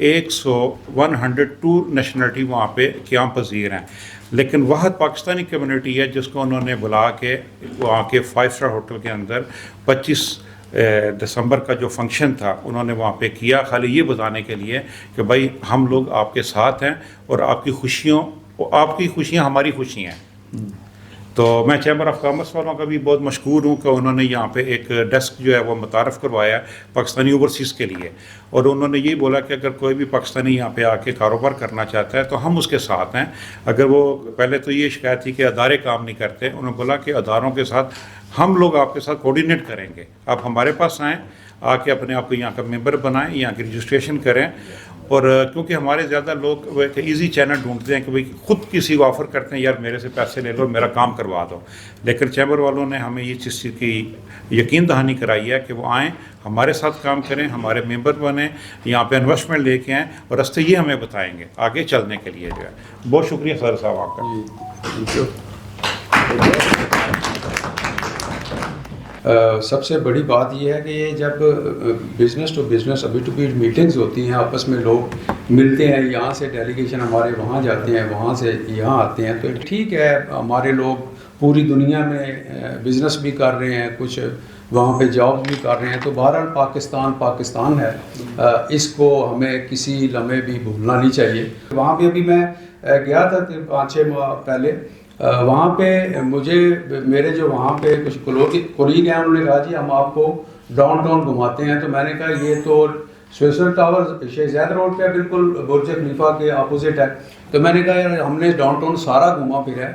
102 nationality وہاں پہ قیام پذیر ہیں، لیکن واحد پاکستانی کمیونٹی ہے جس کو انہوں نے بلا کے وہاں کے 5 اسٹار ہوٹل کے اندر 25 دسمبر کا جو فنکشن تھا انہوں نے وہاں پہ کیا، خالی یہ بتانے کے لیے کہ بھائی ہم لوگ آپ کے ساتھ ہیں اور آپ کی خوشیاں ہماری خوشیاں ہیں۔ تو میں چیمبر آف کامرس والوں کا بھی بہت مشکور ہوں کہ انہوں نے یہاں پہ ایک ڈیسک جو ہے وہ متعارف کروایا پاکستانی اوورسیز کے لیے، اور انہوں نے یہی بولا کہ اگر کوئی بھی پاکستانی یہاں پہ آ کے کاروبار کرنا چاہتا ہے تو ہم اس کے ساتھ ہیں۔ اگر وہ پہلے تو یہ شکایت تھی کہ ادارے کام نہیں کرتے، انہوں نے بولا کہ اداروں کے ساتھ ہم لوگ آپ کے ساتھ کوآرڈینیٹ کریں گے، آپ ہمارے پاس آئیں، آ کے اپنے آپ کو یہاں کا ممبر بنائیں، یہاں کی رجسٹریشن کریں، اور کیونکہ ہمارے زیادہ لوگ ایک ایزی چینل ڈھونڈتے ہیں کہ بھئی خود کسی کو آفر کرتے ہیں یار میرے سے پیسے لے لو میرا کام کروا دو، لیکن چیمبر والوں نے ہمیں یہ چیز کی یقین دہانی کرائی ہے کہ وہ آئیں ہمارے ساتھ کام کریں، ہمارے ممبر بنیں، یہاں پہ انویسٹمنٹ لے کے آئیں اور راستے یہ ہمیں بتائیں گے آگے چلنے کے لیے جو ہے۔ بہت شکریہ سر صاحب آپ کا۔ سب سے بڑی بات یہ ہے کہ یہ جب بزنس ٹو بزنس ابھی ٹو بی میٹنگز ہوتی ہیں، آپس میں لوگ ملتے ہیں، یہاں سے ڈیلیگیشن ہمارے وہاں جاتے ہیں، وہاں سے یہاں آتے ہیں، تو ٹھیک ہے ہمارے لوگ پوری دنیا میں بزنس بھی کر رہے ہیں، کچھ وہاں پہ جاب بھی کر رہے ہیں، تو بہرحال پاکستان ہے، اس کو ہمیں کسی لمحے بھی بھولنا نہیں چاہیے۔ وہاں پہ ابھی میں گیا تھا 5-6 ماہ پہلے، وہاں پہ مجھے میرے جو وہاں پہ کچھ کولیگ ہیں انہوں نے کہا جی ہم آپ کو ڈاؤن ٹاؤن گھماتے ہیں، تو میں نے کہا یہ تو سویسر ٹاور شیخ زاید روڈ پہ بالکل برج خلیفہ کے اپوزٹ ہے، تو میں نے کہا یار ہم نے ڈاؤن ٹاؤن سارا گھوما پھرا ہے،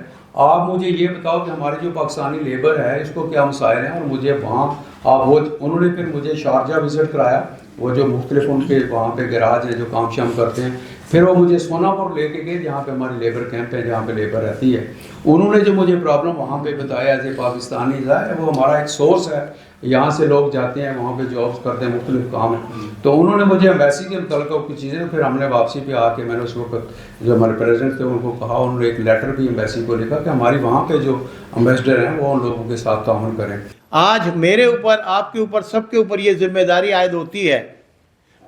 آپ مجھے یہ بتاؤ کہ ہماری جو پاکستانی لیبر ہے اس کو کیا مسائل ہیں، اور مجھے وہاں انہوں نے پھر مجھے شارجہ وزٹ کرایا، وہ جو مختلف ان کے وہاں پہ گراج ہے جو کام شام کرتے ہیں، پھر وہ مجھے سوناپور لے کے گئے جہاں پہ ہماری لیبر کیمپ ہے، جہاں پہ لیبر رہتی ہے، انہوں نے جو مجھے پرابلم وہاں پہ بتایا ایز اے پاکستانی ہے، وہ ہمارا ایک سورس ہے، یہاں سے لوگ جاتے ہیں وہاں پہ جابس کرتے ہیں، مختلف کام ہیں، تو انہوں نے مجھے ایمبیسی کے متعلق کچھ چیزیں، پھر ہم نے واپسی پہ آ کے میں نے اس وقت جو ہمارے پریزیڈنٹ تھے ان کو کہا، انہوں نے ایک لیٹر بھی ایمبیسی کو لکھا کہ ہماری وہاں پہ جو امبیسڈر ہیں وہ ان لوگوں کے ساتھ تعاون کریں۔ آج میرے اوپر، آپ کے اوپر، سب کے اوپر یہ ذمہ داری عائد ہوتی ہے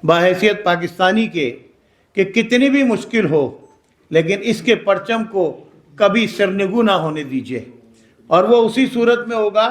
بحیثیت پاکستانی کے کہ کتنی بھی مشکل ہو لیکن اس کے پرچم کو کبھی سرنگو نہ ہونے دیجیے، اور وہ اسی صورت میں ہوگا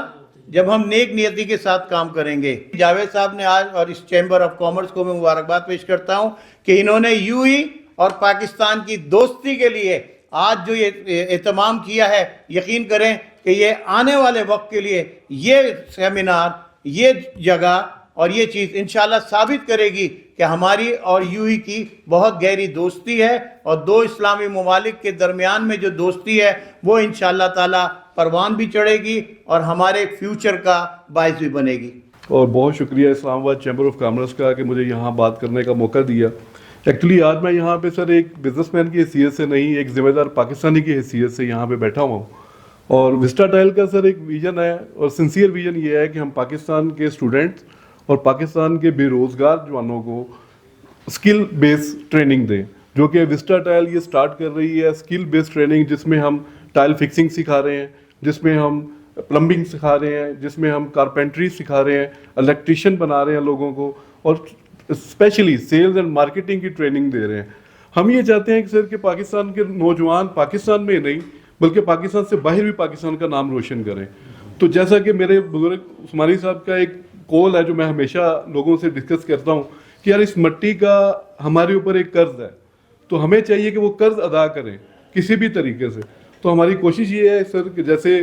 جب ہم نیک نیتی کے ساتھ کام کریں گے۔ جاوید صاحب نے آج، اور اس چیمبر آف کامرس کو میں مبارکباد پیش کرتا ہوں کہ انہوں نے یو ای اور پاکستان کی دوستی کے لیے آج جو یہ اہتمام کیا ہے، یقین کریں کہ یہ آنے والے وقت کے لیے یہ سیمینار، یہ جگہ اور یہ چیز انشاءاللہ ثابت کرے گی کہ ہماری اور یو ای کی بہت گہری دوستی ہے، اور دو اسلامی ممالک کے درمیان میں جو دوستی ہے وہ انشاءاللہ تعالی پروان بھی چڑھے گی اور ہمارے فیوچر کا باعث بھی بنے گی۔ اور بہت شکریہ اسلام آباد چیمبر آف کامرس کا کہ مجھے یہاں بات کرنے کا موقع دیا۔ ایکچولی آج میں یہاں پہ سر ایک بزنس مین کی حیثیت سے نہیں، ایک ذمہ دار پاکستانی کی حیثیت سے یہاں پہ بیٹھا ہوا ہوں، اور وسٹا ٹائل کا سر ایک ویژن ہے، اور سنسیئر ویژن یہ ہے کہ ہم پاکستان کے اسٹوڈنٹس اور پاکستان کے بے روزگار جوانوں کو اسکل بیس ٹریننگ دیں، جو کہ وسٹا ٹائل یہ سٹارٹ کر رہی ہے اسکل بیس ٹریننگ، جس میں ہم ٹائل فکسنگ سکھا رہے ہیں، جس میں ہم پلمبنگ سکھا رہے ہیں، جس میں ہم کارپینٹری سکھا رہے ہیں، الیکٹریشین بنا رہے ہیں لوگوں کو، اور اسپیشلی سیلز اینڈ مارکیٹنگ کی ٹریننگ دے رہے ہیں۔ ہم یہ چاہتے ہیں کہ سر کہ پاکستان کے نوجوان پاکستان میں نہیں بلکہ پاکستان سے باہر بھی پاکستان کا نام روشن کریں۔ تو جیسا کہ میرے بزرگ عثمانی صاحب کا ایک قول ہے جو میں ہمیشہ لوگوں سے ڈسکس کرتا ہوں کہ یار اس مٹی کا ہمارے اوپر ایک قرض ہے، تو ہمیں چاہیے کہ وہ قرض ادا کریں کسی بھی طریقے سے۔ تو ہماری کوشش یہ ہے سر کہ جیسے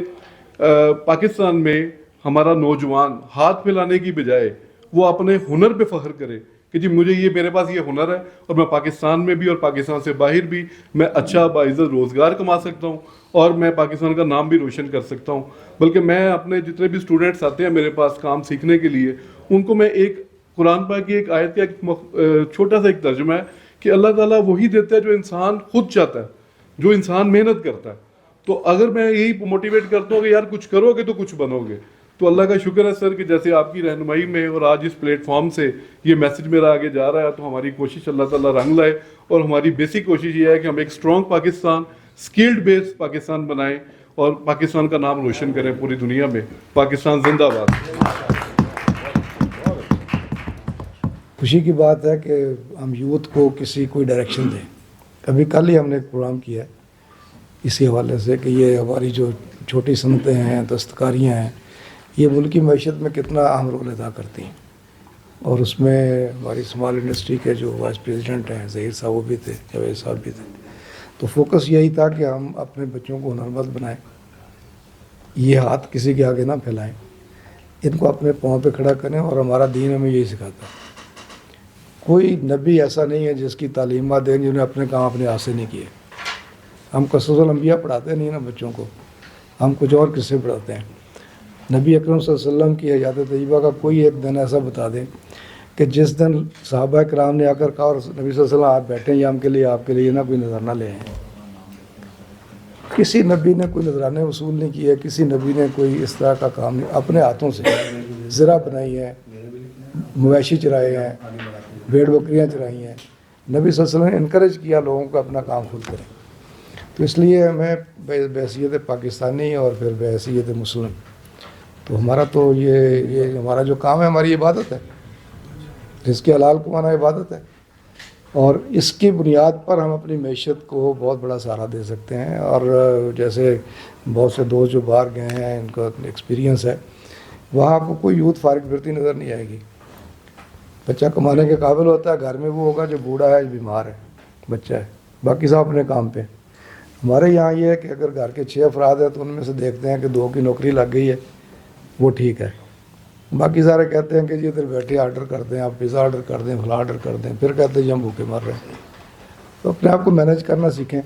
پاکستان میں ہمارا نوجوان ہاتھ پھیلانے کی بجائے وہ اپنے ہنر پہ فخر کرے کہ جی مجھے یہ، میرے پاس یہ ہنر ہے اور میں پاکستان میں بھی اور پاکستان سے باہر بھی میں اچھا باعزت روزگار کما سکتا ہوں اور میں پاکستان کا نام بھی روشن کر سکتا ہوں۔ بلکہ میں اپنے جتنے بھی اسٹوڈنٹس آتے ہیں میرے پاس کام سیکھنے کے لیے، ان کو میں ایک قرآن پاک کی ایک آیت کا ایک چھوٹا سا ایک ترجمہ ہے کہ اللہ تعالیٰ وہی دیتا ہے جو انسان خود چاہتا ہے، جو انسان محنت کرتا ہے۔ تو اگر میں یہی موٹیویٹ کرتا ہوں کہ یار کچھ کرو گے تو کچھ بنو گے، تو اللہ کا شکر ہے سر کہ جیسے آپ کی رہنمائی میں اور آج اس پلیٹ فارم سے یہ میسج میرا آگے جا رہا ہے، تو ہماری کوشش اللہ تعالیٰ رنگ لائے، اور ہماری بیسک کوشش یہ ہے کہ ہم ایک اسٹرانگ پاکستان، اسکلڈ بیس پاکستان بنائیں اور پاکستان کا نام روشن کریں پوری دنیا میں۔ پاکستان زندہ باد۔ خوشی کی بات ہے کہ ہم یوتھ کو کوئی ڈائریکشن دیں. ابھی کل ہی ہم نے ایک پروگرام کیا ہے اسی حوالے سے کہ یہ ہماری جو چھوٹی صنعتیں ہیں، دستکاریاں ہیں، یہ ملکی معیشت میں کتنا اہم رول ادا کرتی ہیں. اور اس میں ہماری اسمال انڈسٹری کے جو وائس پریزیڈنٹ ہیں ظہیر صاحب وہ بھی تھے، جاوید صاحب بھی تھے. تو فوکس یہی تھا کہ ہم اپنے بچوں کو ہنرمند بنائیں، یہ ہاتھ کسی کے آگے نہ پھیلائیں، ان کو اپنے پاؤں پہ کھڑا کریں. اور ہمارا دین ہمیں یہی سکھاتا ہے. کوئی نبی ایسا نہیں ہے جس کی تعلیمات دیں جنہوں نے اپنے کام اپنے ہاتھ سے نہیں کیے. ہم قصص الانبیاء پڑھاتے نہیں نا بچوں کو، ہم کچھ اور قصے پڑھاتے ہیں. نبی اکرم صلی اللہ علیہ وسلم کی حیات طیبہ کا کوئی ایک دن ایسا بتا دیں کہ جس دن صحابہ کرام نے آ کر کہا اور نبی صلی اللہ علیہ وسلم آپ بیٹھیں یا ہم کے لیے آپ کے لیے نہ کوئی نظر نہ لے آئیں. کسی نبی نے کوئی نذرانے وصول نہیں کیے، کسی نبی نے کوئی اس طرح کا کام نہیں. اپنے ہاتھوں سے زرع بنائی ہے، مویشی چرائے ہیں، بھیڑ بکریاں چرائی ہیں. نبی صلی اللہ علیہ وسلم نے انکریج کیا لوگوں کو اپنا کام خود کریں. تو اس لیے ہمیں بحیثیت پاکستانی اور پھر بحیثیت مسلم تو ہمارا تو یہ ہمارا جو کام ہے ہماری عبادت ہے، جس کے حلال کمانا عبادت ہے. اور اس کی بنیاد پر ہم اپنی معیشت کو بہت بڑا سہارا دے سکتے ہیں. اور جیسے بہت سے دوست جو باہر گئے ہیں ان کا ایکسپیرینس ہے، وہاں آپ کو کوئی یوتھ فارغ پھرتی نظر نہیں آئے گی. بچہ کمانے کے قابل ہوتا ہے، گھر میں وہ ہوگا جو بوڑھا ہے، جو بیمار ہے، بچہ ہے، باقی سب اپنے کام پہ. ہمارے یہاں یہ ہے کہ اگر گھر کے 6 افراد ہیں تو ان میں سے دیکھتے ہیں کہ 2 کی نوکری لگ گئی ہے، وہ ٹھیک ہے. باقی سارے کہتے ہیں کہ جی ادھر بیٹھے آرڈر کر دیں، آپ پیزا آرڈر کر دیں، فلاں آرڈر کر دیں، پھر کہتے ہیں جی ہم بھوکے مر رہے ہیں. تو اپنے آپ کو مینیج کرنا سیکھیں.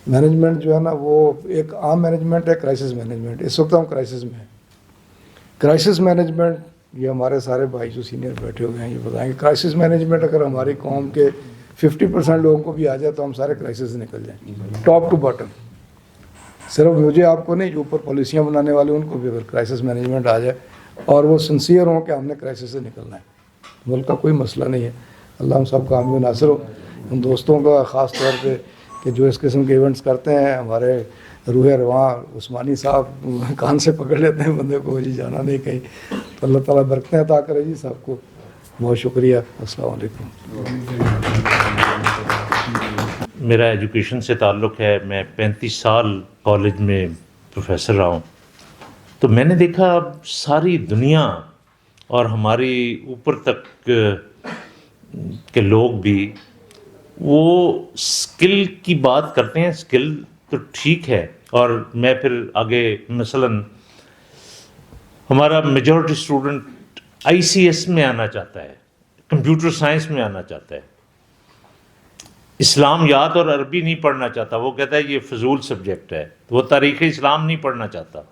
مینجمنٹ جو ہے نا وہ ایک عام مینجمنٹ ہے، کرائسس مینجمنٹ. اس وقت ہم کرائسس میں ہیں. کرائسس مینجمنٹ یہ ہمارے سارے بھائی جو سینئر بیٹھے ہوئے ہیں یہ بتائیں کہ کرائسس مینجمنٹ اگر ہماری قوم کے 50% لوگوں کو بھی آ جائے تو ہم سارے کرائسس سے نکل جائیں، ٹاپ ٹو باٹم. صرف مجھے آپ کو نہیں، جو اوپر پالیسیاں بنانے والے ان کو بھی اگر کرائسس مینجمنٹ آ جائے اور وہ سنسیئر ہوں کہ ہم نے کرائسس سے نکلنا ہے، ملک کا کوئی مسئلہ نہیں ہے. اللہ ہم سب کا حامی و ناصر ہو. ان دوستوں کا خاص طور پہ کہ جو اس قسم کے ایونٹس کرتے ہیں، ہمارے روح رواں عثمانی صاحب کان سے پکڑ لیتے ہیں بندے کو، جی جانا نہیں کہیں. تو اللہ تعالیٰ برکتیں عطا کرے جی سب کو. بہت شکریہ. السلام علیکم. میرا ایجوکیشن سے تعلق ہے. میں 35 سال کالج میں پروفیسر رہا ہوں. تو میں نے دیکھا اب ساری دنیا اور ہماری اوپر تک کے لوگ بھی وہ اسکل کی بات کرتے ہیں. اسکل تو ٹھیک ہے، اور میں پھر آگے مثلاً ہمارا میجورٹی اسٹوڈنٹ ICS میں آنا چاہتا ہے، کمپیوٹر سائنس میں آنا چاہتا ہے، اسلامیات اور عربی نہیں پڑھنا چاہتا. وہ کہتا ہے یہ فضول سبجیکٹ ہے. وہ تاریخ اسلام نہیں پڑھنا چاہتا.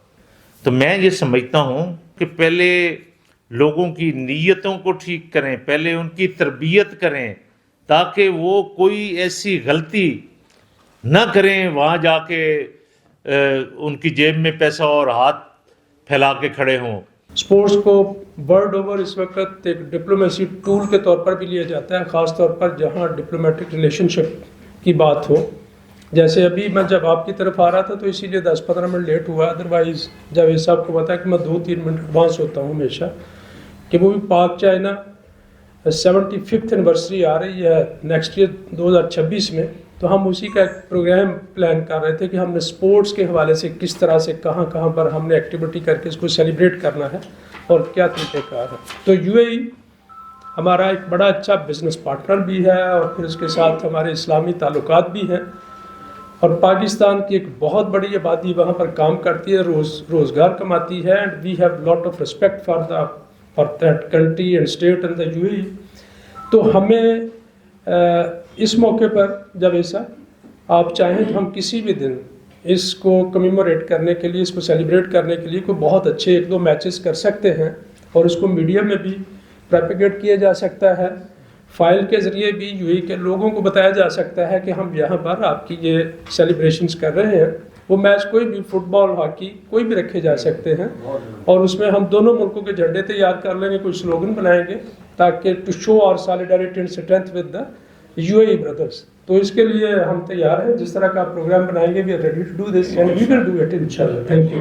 تو میں یہ سمجھتا ہوں کہ پہلے لوگوں کی نیتوں کو ٹھیک کریں، پہلے ان کی تربیت کریں تاکہ وہ کوئی ایسی غلطی نہ کریں وہاں جا کے ان کی جیب میں پیسہ اور ہاتھ پھیلا کے کھڑے ہوں. اسپورٹس کو ورلڈ اوور اس وقت ایک ڈپلومیسی ٹول کے طور پر بھی لیا جاتا ہے، خاص طور پر جہاں ڈپلومیٹک ریلیشن شپ کی بات ہو. جیسے ابھی میں جب آپ کی طرف آ رہا تھا تو اسی لیے 10-15 منٹ لیٹ ہوا. ادروائز جاوید صاحب کو پتا ہے کہ میں 2-3 منٹ ایڈوانس ہوتا ہوں ہمیشہ. کہ وہ بھی پاک چائنا 75th اینیورسری آ رہی ہے نیکسٹ ایئر 2026 میں. تو ہم اسی کا ایک پروگرام پلان کر رہے تھے کہ ہم نے سپورٹس کے حوالے سے کس طرح سے کہاں کہاں پر ہم نے ایکٹیویٹی کر کے اس کو سیلیبریٹ کرنا ہے اور کیا طریقہ کار ہے. تو UAE ہمارا ایک بڑا اچھا بزنس پارٹنر بھی ہے اور پھر اس کے ساتھ ہمارے اسلامی تعلقات بھی ہیں. اور پاکستان کی ایک بہت بڑی آبادی وہاں پر کام کرتی ہے، روزگار کماتی ہے. And we have lot of respect for that country and state and the UAE. تو ہمیں اس موقع پر جب ایسا آپ چاہیں تو ہم کسی بھی دن اس کو کمیموریٹ کرنے کے لیے، اس کو سیلیبریٹ کرنے کے لیے کوئی بہت اچھے 1-2 میچز کر سکتے ہیں اور اس کو میڈیا میں بھی پروپیگیٹ کیا جا سکتا ہے. فائل کے ذریعے بھی UAE کے لوگوں کو بتایا جا سکتا ہے کہ ہم یہاں پر آپ کی یہ سیلیبریشنز کر رہے ہیں. وہ میچ کوئی بھی، فٹ بال، ہاکی، کوئی بھی رکھے جا سکتے ہیں اور اس میں ہم دونوں ملکوں کے جھنڈے تیار کر لیں گے، کوئی سلوگن بنائیں گے تاکہ ٹو شو اور solidarity and strength with the UAE brothers. تو اس کے لیے ہم تیار ہیں. جس طرح کا آپ پروگرام بنائیں گے we are ready to do this and we will do it انشاءاللہ. Thank you.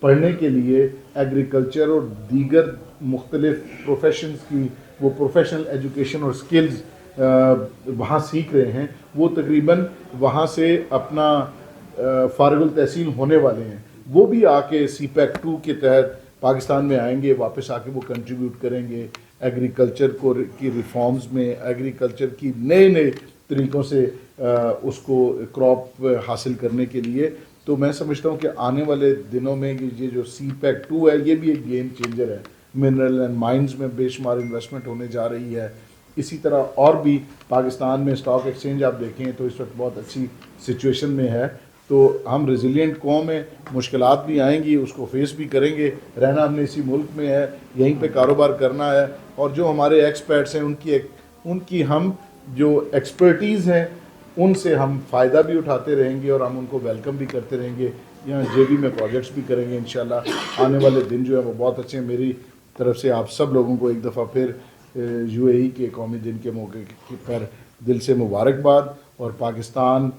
پڑھنے کے لیے ایگریکلچر اور دیگر مختلف پروفیشنز کی وہ پروفیشنل ایجوکیشن اور سکلز وہاں سیکھ رہے ہیں، وہ تقریباً وہاں سے اپنا فارغ التحصیل ہونے والے ہیں، وہ بھی آ کے سی پیک 2 کے تحت پاکستان میں آئیں گے، واپس آ کے وہ کنٹریبیوٹ کریں گے ایگریکلچر کی ریفارمز میں، ایگریکلچر کی نئے طریقوں سے اس کو کراپ حاصل کرنے کے لیے. تو میں سمجھتا ہوں کہ آنے والے دنوں میں یہ جو سی پیک 2 ہے یہ بھی ایک گیم چینجر ہے. منرل اینڈ مائنز میں بے شمار انویسٹمنٹ ہونے جا رہی ہے. اسی طرح اور بھی پاکستان میں اسٹاک ایکسچینج آپ دیکھیں تو اس وقت بہت اچھی سچویشن میں ہے. تو ہم ریزیلینٹ قوم ہیں، مشکلات بھی آئیں گی، اس کو فیس بھی کریں گے. رہنا ہم نے اسی ملک میں ہے، یہیں پہ کاروبار کرنا ہے، اور جو ہمارے ایکسپرٹس ہیں ان کی ہم جو ایکسپرٹیز ہیں ان سے ہم فائدہ بھی اٹھاتے رہیں گے اور ہم ان کو ویلکم بھی کرتے رہیں گے. یہاں جے بی میں پروجیکٹس بھی کریں گے انشاءاللہ. آنے والے دن جو ہے وہ بہت اچھے ہیں. میری طرف سے آپ سب لوگوں کو ایک دفعہ پھر یو اے ای کے قومی دن کے موقع پر دل سے مبارکباد. اور پاکستان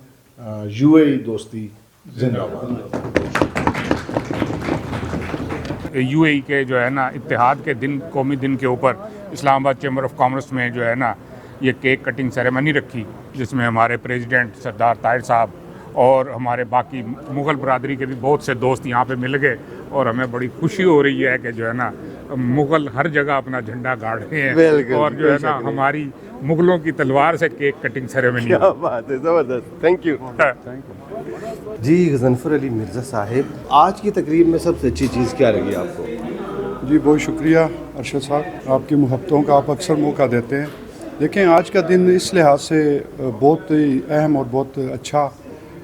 یو اے ای دوستی زندہ باد. یو اے ای کے جو ہے نا اتحاد کے دن، قومی دن کے اوپر اسلام آباد چیمبر آف کامرس میں جو ہے نا یہ کیک کٹنگ سیریمنی رکھی، جس میں ہمارے پریزیڈنٹ سردار طاہر صاحب اور ہمارے باقی مغل برادری کے بھی بہت سے دوست یہاں پہ مل گئے. اور ہمیں بڑی خوشی ہو رہی ہے کہ جو ہے نا مغل ہر جگہ اپنا جھنڈا گاڑ رہے ہیں، اور جو ہے نا ہماری مغلوں کی تلوار سے کیک کٹنگ سیریمنی. کیا بات ہے، زبردست. Thank you. جی غضنفر علی مرزا صاحب، آج کی تقریب میں سب سے اچھی چیز کیا لگی آپ کو؟ جی بہت شکریہ ارشد صاحب، آپ کی محبتوں کا آپ اکثر موقع دیتے ہیں. دیکھیں آج کا دن اس لحاظ سے بہت اہم اور بہت اچھا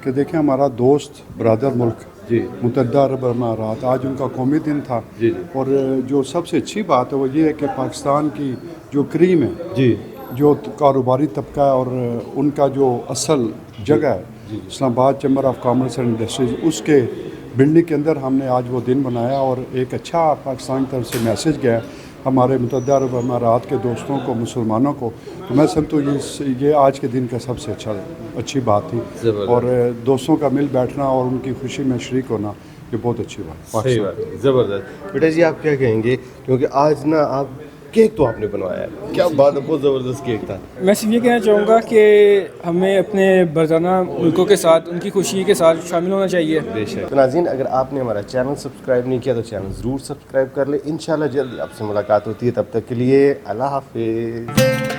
کہ دیکھیں ہمارا دوست برادر ملک متحدہ عرب امارات، آج ان کا قومی دن تھا. اور جو سب سے اچھی بات ہے وہ یہ ہے کہ پاکستان کی جو کریم ہے، جو کاروباری طبقہ ہے اور ان کا جو اصل جگہ ہے Islamabad chamber of commerce and industries, اس کے بلڈنگ کے اندر ہم نے آج وہ دن بنایا. اور ایک اچھا پاکستان کی طرف سے میسج گیا ہمارے متحدہ عرب امارات کے دوستوں کو، مسلمانوں کو. تو میں سمجھتا ہوں یہ آج کے دن کا سب سے اچھی بات تھی. اور دوستوں کا مل بیٹھنا اور ان کی خوشی میں شریک ہونا یہ بہت اچھی بات. صحیح بات ہے، زبردست. بیٹا جی آپ کیا کہیں گے، کیونکہ آج نا آپ کیک تو آپ نے بنوایا ہے، کیا بات ہے، بہت زبردست کیک تھا. میں صرف یہ کہنا چاہوں گا کہ ہمیں اپنے برادرانہ ملکوں کے ساتھ ان کی خوشی کے ساتھ شامل ہونا چاہیے. بے شک. تو ناظرین اگر آپ نے ہمارا چینل سبسکرائب نہیں کیا تو چینل ضرور سبسکرائب کر لیں. انشاءاللہ جلد آپ سے ملاقات ہوتی ہے، تب تک کے لیے اللہ حافظ.